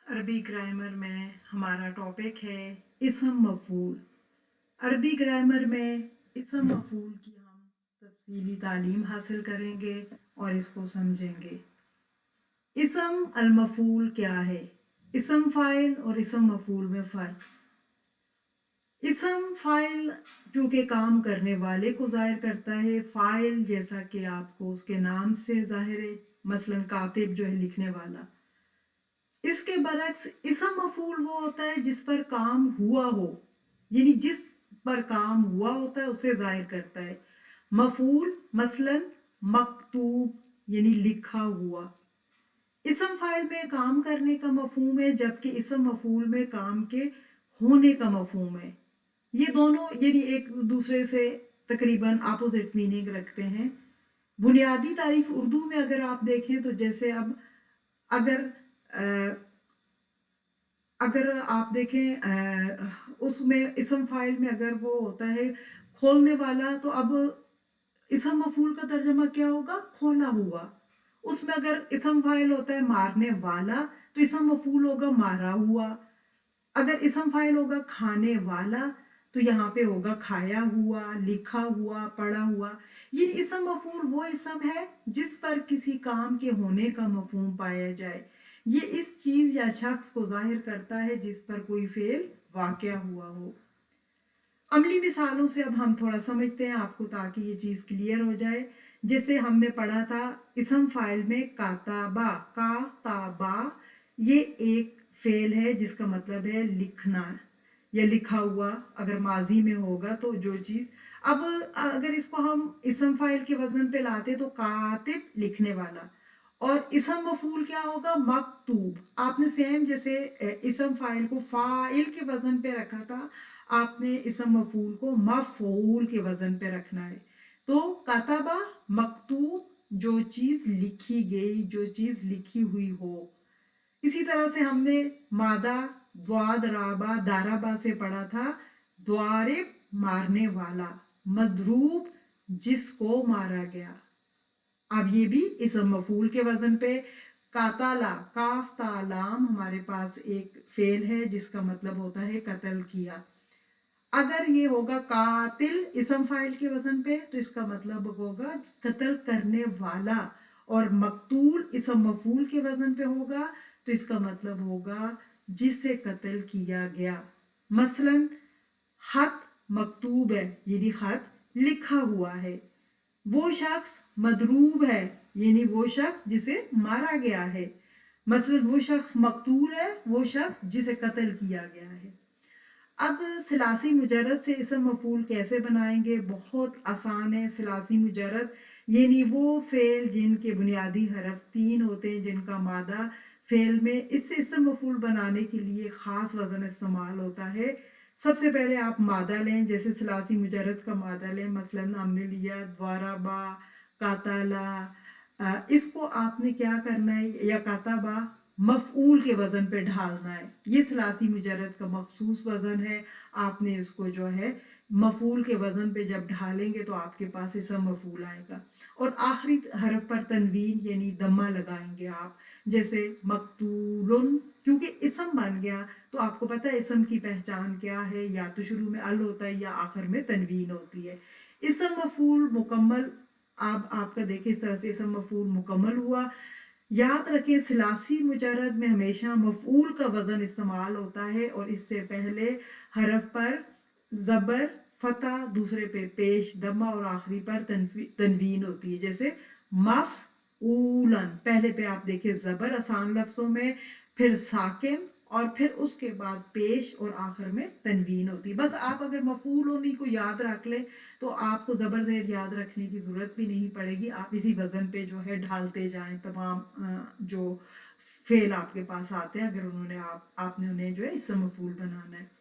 अरबी ग्रामर में हमारा टॉपिक है इसम मफूल। अरबी ग्रामर में इसम मफूल की हम तफसीली तालीम हासिल करेंगे और इसको समझेंगे। इसम अल मफूल क्या है, इसम फ़ाइल और इसम मफूल में फ़र्क। इसम फ़ाइल जो कि काम करने वाले को ज़ाहिर करता है, फ़ाइल जैसा कि आपको उसके नाम से ज़ाहिर है, मसलन कातिब जो है लिखने वाला। इसके बरक्स इसम मफूल वो होता है जिस पर काम हुआ हो, यानी जिस पर काम हुआ होता है उसे जाहिर करता है। मफूल मसलन मकतूब यानी लिखा हुआ। इसम फाइल में काम करने का मफहूम है, जबकि इसम मफूल में काम के होने का मफहूम है। ये दोनों यानी एक दूसरे से तकरीबन अपोजिट मीनिंग रखते हैं। बुनियादी तारीफ उर्दू में अगर आप देखें तो जैसे अब अगर अगर आप देखें उसमें इसम फाइल में अगर वो होता है खोलने वाला, तो अब इसम मफूल का तर्जमा क्या होगा, खोला हुआ। उसमें अगर इसम फाइल होता है मारने वाला तो इसम मफूल होगा मारा हुआ। अगर इसम फाइल होगा खाने वाला तो यहाँ पे होगा खाया हुआ, लिखा हुआ, पढ़ा हुआ। ये इसम मफूल वो इसम है जिस पर किसी काम के होने का मफहूम पाया जाए। ये इस चीज या शख्स को जाहिर करता है जिस पर कोई फेल वाक़या हुआ हो। अमली मिसालों से अब हम थोड़ा समझते हैं आपको, ताकि ये चीज क्लियर हो जाए। जैसे हमने पढ़ा था इसम फाइल में काताबा, काताबा ये एक फेल है जिसका मतलब है लिखना या लिखा हुआ। अगर माजी में होगा तो जो चीज, अब अगर इसको हम इसम फाइल के वजन पे लाते तो कातिब लिखने वाला, और इसम मफूल क्या होगा, मकतूब। आपने सेम जैसे इसम फाइल को फाइल के वजन पे रखा था, आपने इसम मफूल को मफूल के वजन पे रखना है। तो कतबा मकतूब, जो चीज लिखी गई, जो चीज लिखी हुई हो। इसी तरह से हमने मादा द्वादराबा दाराबा से पढ़ा था, द्वारिब मारने वाला, मदरूब जिसको मारा गया। अब ये भी इसम मफूल के वजन पे। काताला, काफ तालाम हमारे पास एक फेल है जिसका मतलब होता है कत्ल किया। अगर ये होगा कातिल इसम फाइल के वजन पे तो इसका मतलब होगा कत्ल करने वाला, और मकतूल इसम मफूल के वजन पे होगा तो इसका मतलब होगा जिसे कत्ल किया गया। मसलन खत मकतूब है यानी खत लिखा हुआ है। वो शख्स मदरूब है यानी वो शख्स जिसे मारा गया है। मसलन वो शख्स मकतूल है, वो शख्स जिसे कत्ल किया गया है। अब सिलासी मुजरद से इसम मफूल कैसे बनाएंगे, बहुत आसान है। सिलासी मुजरद यानी वो फेल जिनके बुनियादी हरफ 3 होते हैं, जिनका मादा फेल में। इससे इसम मफूल बनाने के लिए ख़ास वज़न इस्तेमाल होता है। सबसे पहले आप मादा लें, जैसे सिलासी मुजरद का मादा लें। मसलन हमने लिया द्वाराबा, काताला। इसको आपने क्या करना है, या काताबा मफऊल के वजन पे ढालना है। ये सिलासी मुजरद का मखसूस वजन है। आपने इसको जो है मफूल के वजन पे जब ढालेंगे तो आपके पास इसम मफूल आएगा। और आखिरी हरफ पर तनवीन यानी दम्मा लगाएंगे आप, जैसे मकतूलुन, क्योंकि इसम बन गया तो आपको पता है इसम की पहचान क्या है, या तो शुरू में अल होता है या आखिर में तनवीन होती है। इसम मफूल मुकम्मल, अब आपका देखिए इस तरह से इसम मफूल मुकम्मल हुआ। याद रखें सिलासी मुजरद में हमेशा मफूल का वजन इस्तेमाल होता है, और इससे पहले हरफ पर जबर फता, दूसरे पे पेश दमा, और आखिरी पर तनवीन होती है। जैसे मफऊलन, पहले पे आप देखिए जबर आसान लफ्जों में, फिर साकिन, और फिर उसके बाद पेश, और आखिर में तनवीन होती है। बस आप अगर मफूल होनी को याद रख ले तो आपको जबर ज़ेर याद रखने की जरूरत भी नहीं पड़ेगी। आप इसी वजन पे जो है ढालते जाएं तमाम जो फेल आपके पास आते हैं, अगर उन्होंने आपने उन्हें जो है इसम मफूल बनाना है।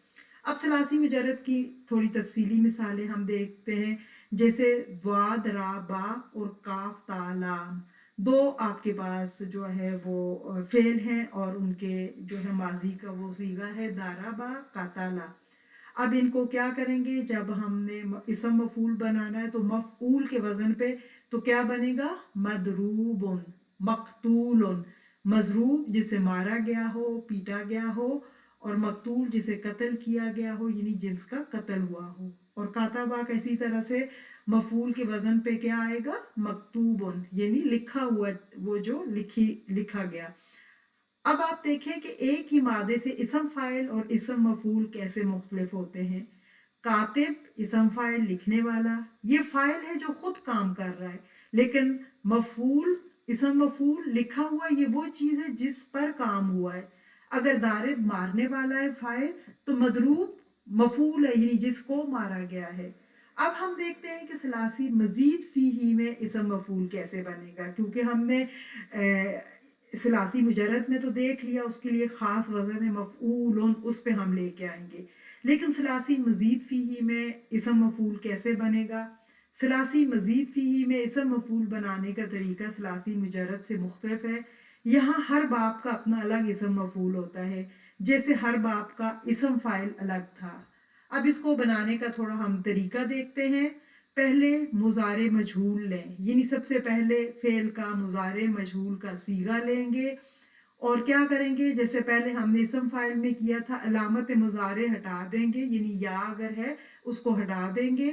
अब सिलासी मुजरद की थोड़ी तफसीली मिसालें हम देखते हैं। जैसे द्वाद रा बा और काफ तालाम, दो आपके पास जो है वो फेल हैं, और उनके जो है माजी का वो सीगा है दाराबा काताला। अब इनको क्या करेंगे, जब हमने इसम मफूल बनाना है तो मफूल के वजन पे तो क्या बनेगा, मदरूबुन, मकतूलुन। मजरूब जिसे मारा गया हो, पीटा गया हो, और मकतूल जिसे कत्ल किया गया हो, यानी जिसका कत्ल हुआ हो। और काताबा का इसी तरह से मफूल के वजन पे क्या आएगा, मकतूबुन, यानी लिखा हुआ, वो जो लिखा गया। अब आप देखें कि एक ही मादे से इसम फाइल और इसम मफूल कैसे मुख्तलिफ होते हैं। कातिब इसम फाइल लिखने वाला, ये फाइल है जो खुद काम कर रहा है, लेकिन मफूल इसम मफूल लिखा हुआ ये वो चीज है जिस पर काम हुआ है। अगर दारिब मारने वाला है फाइल, तो मदरूब मफूल है, यानी जिसको मारा गया है। अब हम देखते हैं कि सलासी मजीद फी ही में इसम मफूल कैसे बनेगा, क्योंकि हमने सलासी मुजरद में तो देख लिया, उसके लिए खास वजन है मफऊल, उस पे हम लेके आएंगे। लेकिन सलासी मजीद फीही में इसम मफूल कैसे बनेगा। सलासी मजीद फीही में इसम मफूल बनाने का तरीका सलासी मुजरद से मुख्तलिफ है। यहाँ हर बाप का अपना अलग इसम मफूल होता है, जैसे हर बाप का इसम फाइल अलग था। अब इसको बनाने का थोड़ा हम तरीका देखते हैं। पहले मुजारे मजहूल लें, यानी सबसे पहले फेल का मुजारे मजहूल का सीगा लेंगे और क्या करेंगे, जैसे पहले हमने इसम फाइल में किया था, अलामत मुजारे हटा देंगे, यानी या अगर है उसको हटा देंगे।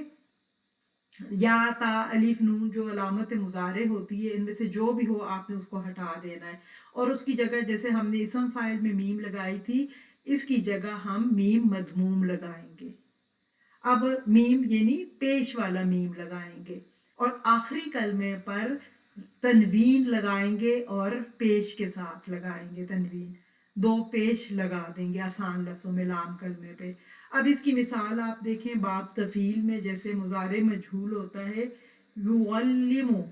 या ता अलिफ नून जो अलामत मुजारे होती है, इनमें से जो भी हो आपने उसको हटा देना है। और उसकी जगह जैसे हमने इसम फाइल में मीम लगाई थी, इसकी जगह हम मीम मधमूम लगाएंगे। अब मीम यानी पेश वाला मीम लगाएंगे और आखिरी कलमे पर तनवीन लगाएंगे और पेश के साथ लगाएंगे तनवीन, दो पेश लगा देंगे आसान लफ्जों में लाम कलमे पे। अब इसकी मिसाल आप देखें बाब तफील में, जैसे मुजारे मजहूल होता है युअल्लिमु,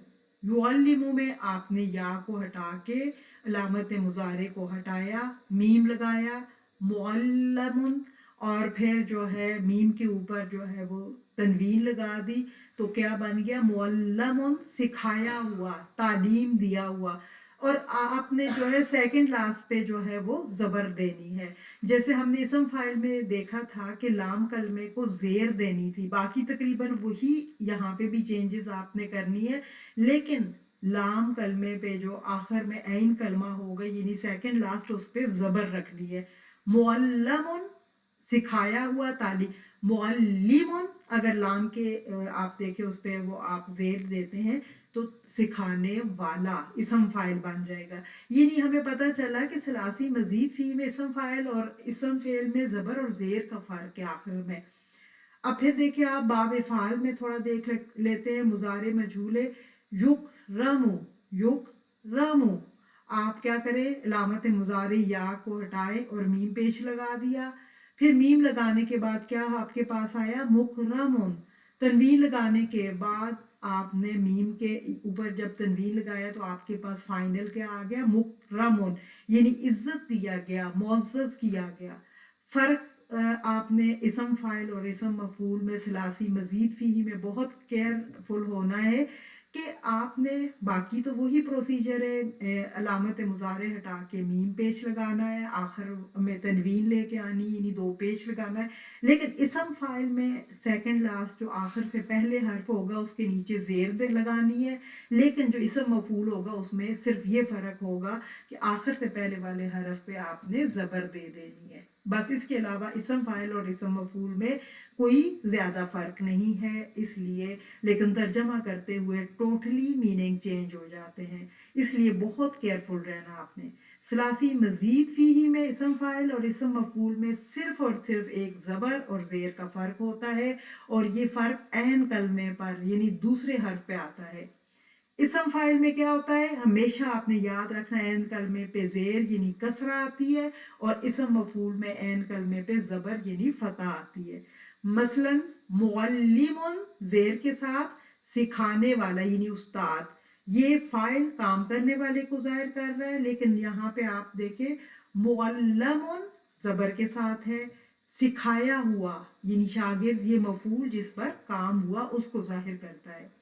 युअल्लिमु में आपने या को हटा के अलामत मुजारे को हटाया, मीम लगाया मुअल्लमुन, और फिर जो है मीम के ऊपर जो है वो तनवीन लगा दी, तो क्या बन गया मुअल्लमुन, सिखाया हुआ, तालीम दिया हुआ। और आपने जो है सेकंड लास्ट पे जो है वो जबर देनी है। जैसे हमने इसम फाइल में देखा था कि लाम कलमे को जेर देनी थी, बाकी तकरीबन वही यहाँ पे भी चेंजेस आपने करनी है, लेकिन लाम कलमे पे जो आखिर में ऐन कलमा होगा यानी सेकंड लास्ट, उस पे जबर रखनी है। मुअल्लमुन सिखाया हुआ, तालीम। मुअल्लिमुन अगर लाम के आप देखें उस पे वो आप जेर देते हैं तो सिखाने वाला इसम फाइल बन जाएगा। ये नहीं हमें पता चला कि सलासी मजीद फी में इसम फाइल और इसम फेल में जबर और जेर का फर्क है आखिर में। अब फिर देखिए आप बाब फाल में थोड़ा देख लेते हैं। मुजारे मजहूले युक रमु, युक रमु, आप क्या करें, अलामत मुजारे या को हटाए और मीम पेश लगा दिया। फिर मीम लगाने के बाद क्या आपके पास आया मुकरमुन, तनवीन लगाने के बाद आपने मीम के ऊपर जब तनवीन लगाया तो आपके पास फाइनल क्या आ गया मुकरमुन, यानी इज्जत दिया गया, मुअज़्ज़ज़ किया गया। फर्क आपने इसम फाइल और इसम मफूल में सलासी मजीद फी में बहुत केयरफुल होना है कि आपने बाकी तो वही प्रोसीजर है, अलामत मुजारे हटा के मीम पेश लगाना है, आखिर में तनवीन लेके आनी यानी दो पेश लगाना है। लेकिन इसम फाइल में सेकंड लास्ट जो आखिर से पहले हर्फ होगा उसके नीचे जेर लगानी है, लेकिन जो इसम मफूल होगा उसमें सिर्फ ये फर्क होगा कि आखिर से पहले वाले हरफ पे आपने जबर दे देनी है, बस। इसके अलावा इसम फाइल और इसम मफूल में कोई ज्यादा फर्क नहीं है, इसलिए लेकिन तर्जमा करते हुए टोटली मीनिंग चेंज हो जाते हैं, इसलिए बहुत केयरफुल रहना आपने। सलासी मजीद फी ही में इसम फाइल और इसम मफूल में सिर्फ और सिर्फ एक जबर और जेर का फर्क होता है, और ये फर्क ऐन कलमे पर यानी दूसरे हर्फ पे आता है। इसम फाइल में क्या होता है, हमेशा आपने याद रखना ऐन कलमे पे जेर यानी कसरा आती है, और इसम मफूल में ऐन कलमे पे जबर यानी फतह आती है। मसलन मुअल्लिमुन जेर के साथ, सिखाने वाला यानी उस्ताद, ये फाइल काम करने वाले को जाहिर कर रहा है, लेकिन यहाँ पे आप देखें मुअल्लमुन जबर के साथ है, सिखाया हुआ यानी शागिर्द, ये मफूल जिस पर काम हुआ उसको जाहिर करता है।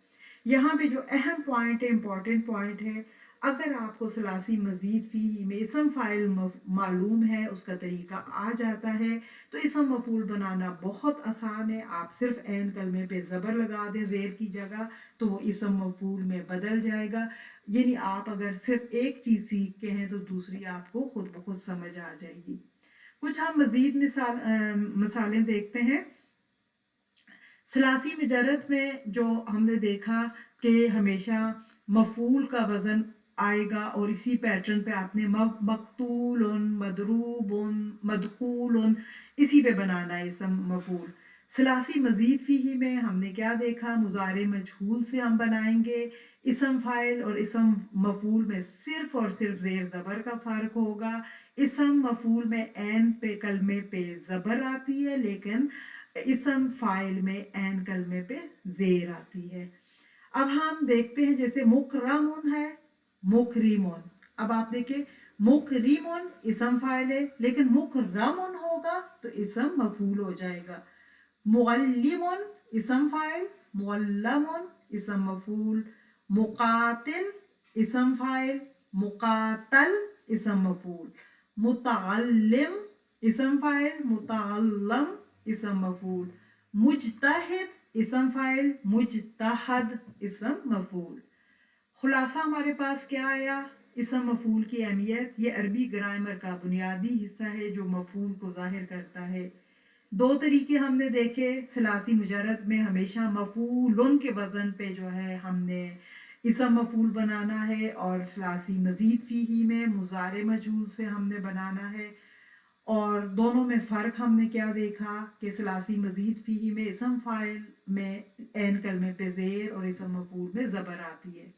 यहाँ पे जो अहम पॉइंट है, इंपॉर्टेंट पॉइंट है, अगर आपको सलासी मजीद फी में इसम फाइल मालूम है, उसका तरीका आ जाता है, तो इसम मफूल बनाना बहुत आसान है। आप सिर्फ ऐन कलमे पे जबर लगा दें जेर की जगह, तो वो इसम मफूल में बदल जाएगा। یعنی آپ اگر صرف ایک چیز سیکھ کے ہیں تو دوسری آپ کو خود بخود سمجھ آ جائے گی. کچھ ہم مزید مثالیں دیکھتے ہیں. ثلاثی مجرد میں جو ہم نے دیکھا کہ ہمیشہ مفعول کا وزن آئے گا اور اسی پیٹرن پہ آپ نے مقتول، مضروب، مدخول اسی پہ بنانا ہے اسم مفعول. ثلاثی مزید فیہی میں ہم نے کیا دیکھا؟ مضارع مجہول سے ہم بنائیں گے. اسم فاعل اور اسم مفعول میں صرف اور صرف زیر زبر کا فرق ہوگا. اسم مفعول میں عین پہ کلمے پہ زبر آتی ہے، لیکن اسم فاعل میں عین کلمے پہ زیر آتی ہے. اب ہم دیکھتے ہیں جیسے مکرمون ہے، مکریمون. اب آپ دیکھیں مکریمون اسم فاعل ہے، لیکن مکرمون ہوگا تو اسم مفعول ہو جائے گا. معلمون اسم فاعل، معلمون اسم مفعول. مقاتل اسم فاعل، مقاتل اسم مفعول. متعلم اسم فاعل، متعلم اسم مفعول. مجتہد اسم فاعل، مجتہد اسم مفعول. خلاصہ ہمارے پاس کیا آیا؟ اسم مفعول کی اہمیت. یہ عربی گرامر کا بنیادی حصہ ہے جو مفعول کو ظاہر کرتا ہے. دو طریقے ہم نے دیکھے. ثلاثی مجرد میں ہمیشہ مفعول کے وزن پہ جو ہے ہم نے اسم مفعول بنانا ہے، اور ثلاثی مزید فیہی میں مضارع مجہول سے ہم نے بنانا ہے. اور دونوں میں فرق ہم نے کیا دیکھا کہ ثلاثی مزید فیہی میں اسم فاعل میں عین کلمے پہ زیر اور اسم مفعول میں زبر آتی ہے.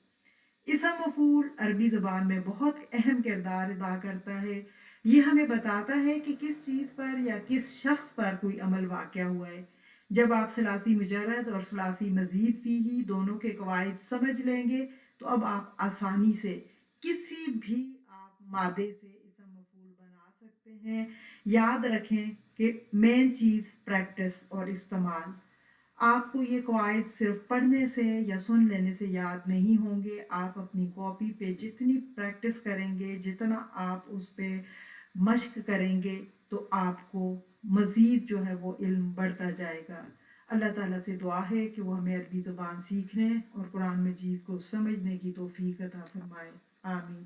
اسم مفعول عربی زبان میں بہت اہم کردار ادا کرتا ہے. یہ ہمیں بتاتا ہے کہ کس چیز پر یا کس شخص پر کوئی عمل واقع ہوا ہے. جب آپ ثلاثی مجرد اور ثلاثی مزید فیہی دونوں کے قواعد سمجھ لیں گے تو اب آپ آسانی سے کسی بھی آپ مادے سے اسم مفعول بنا سکتے ہیں. یاد رکھیں کہ مین چیز پریکٹس اور استعمال. آپ کو یہ قواعد صرف پڑھنے سے یا سن لینے سے یاد نہیں ہوں گے. آپ اپنی کاپی پہ جتنی پریکٹس کریں گے، جتنا آپ اس پہ مشق کریں گے، تو آپ کو مزید جو ہے وہ علم بڑھتا جائے گا. اللہ تعالیٰ سے دعا ہے کہ وہ ہمیں عربی زبان سیکھنے اور قرآن مجید کو سمجھنے کی توفیق عطا فرمائے. آمین.